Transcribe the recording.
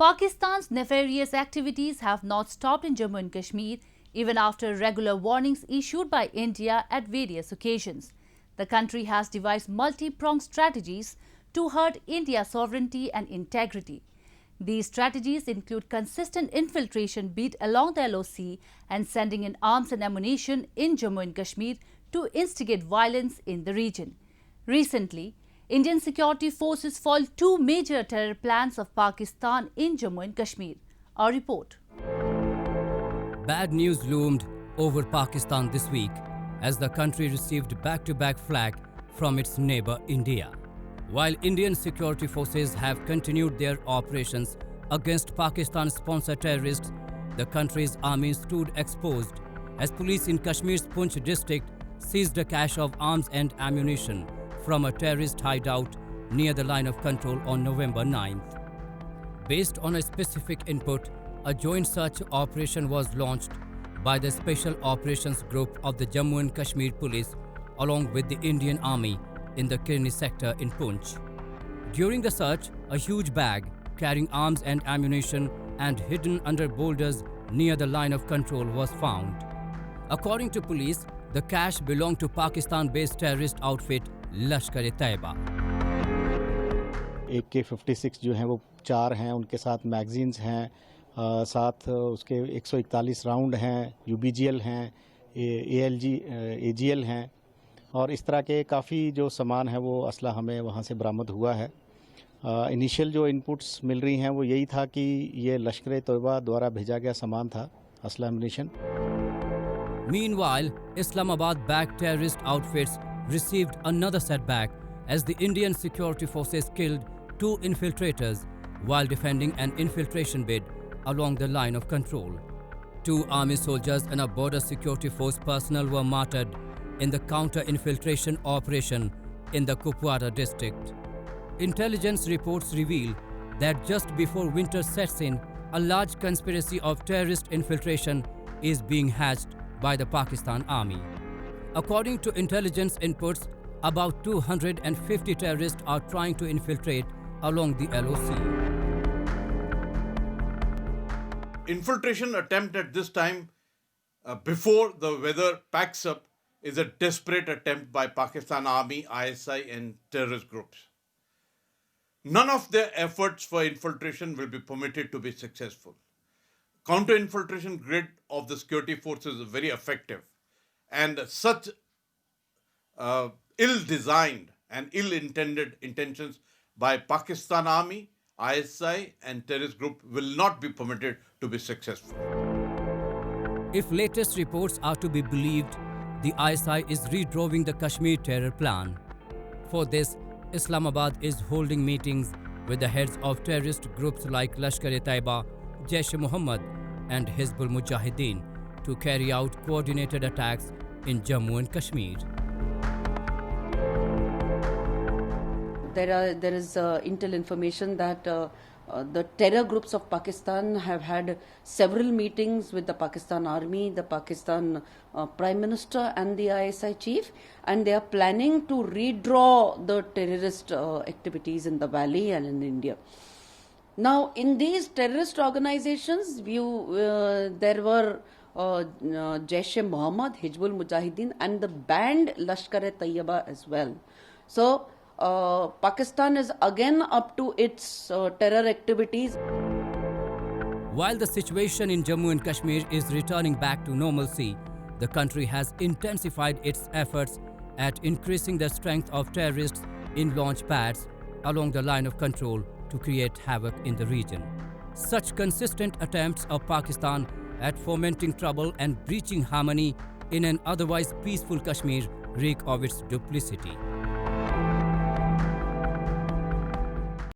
Pakistan's nefarious activities have not stopped in Jammu and Kashmir even after regular warnings issued by India at various occasions. The country has devised multi-pronged strategies to hurt India's sovereignty and integrity. These strategies include consistent infiltration beat along the LOC and sending in arms and ammunition in Jammu and Kashmir to instigate violence in the region. Recently, Indian security forces foiled two major terror plans of Pakistan in Jammu and Kashmir. Our report. Bad news loomed over Pakistan this week as the country received back-to-back flak from its neighbor India. While Indian security forces have continued their operations against Pakistan-sponsored terrorists, the country's army stood exposed as police in Kashmir's Poonch district seized a cache of arms and ammunition from a terrorist hideout near the line of control on November 9th. Based on a specific input, a joint search operation was launched by the Special Operations Group of the Jammu and Kashmir Police along with the Indian Army in the Kirni sector in Poonch. During the search, a huge bag carrying arms and ammunition and hidden under boulders near the line of control was found. According to police, the cache belonged to Pakistan-based terrorist outfit Lashkar-e-Taiba. AK-56 जो हैं वो 4 हैं, उनके साथ magazines हैं, साथ उसके 141 round हैं, UBGL हैं, ALG AGL हैं और इस तरह के काफ़ी जो सामान है वो असला हमें वहाँ से बरामद हुआ है। इनिशियल जो इनपुट्स मिल रही हैं वो यही था कि ये लश्कर-ए-तोयबा द्वारा भेजा गया सामान था, असला ammunition. Meanwhile, Islamabad-backed terrorist outfits received another setback as the Indian security forces killed 2 infiltrators while defending an infiltration bid along the line of control. 2 army soldiers and a border security force personnel were martyred in the counter-infiltration operation in the Kupwara district. Intelligence reports reveal that just before winter sets in, a large conspiracy of terrorist infiltration is being hatched by the Pakistan Army. According to intelligence inputs, about 250 terrorists are trying to infiltrate along the LOC. Infiltration attempt at this time, before the weather packs up, is a desperate attempt by Pakistan Army, ISI and terrorist groups. None of their efforts for infiltration will be permitted to be successful. Counter-infiltration grid of the security forces is very effective, and such ill-designed and ill-intended intentions by Pakistan Army, ISI and terrorist group will not be permitted to be successful. If latest reports are to be believed, the ISI is redrawing the Kashmir terror plan. For this, Islamabad is holding meetings with the heads of terrorist groups like Lashkar-e-Taiba, Jaish-e-Mohammed and Hizbul Mujahideen to carry out coordinated attacks in Jammu and Kashmir. There is intel information that the terror groups of Pakistan have had several meetings with the Pakistan Army, the Pakistan Prime Minister and the ISI chief, and they are planning to redraw the terrorist activities in the valley and in India. Now, in these terrorist organizations, there were Jaish-e-Mohammed, Hizbul Mujahideen and the banned Lashkar-e-Taiba as well. So, Pakistan is again up to its terror activities. While the situation in Jammu and Kashmir is returning back to normalcy, the country has intensified its efforts at increasing the strength of terrorists in launch pads along the line of control to create havoc in the region. Such consistent attempts of Pakistan at fomenting trouble and breaching harmony in an otherwise peaceful Kashmir reek of its duplicity.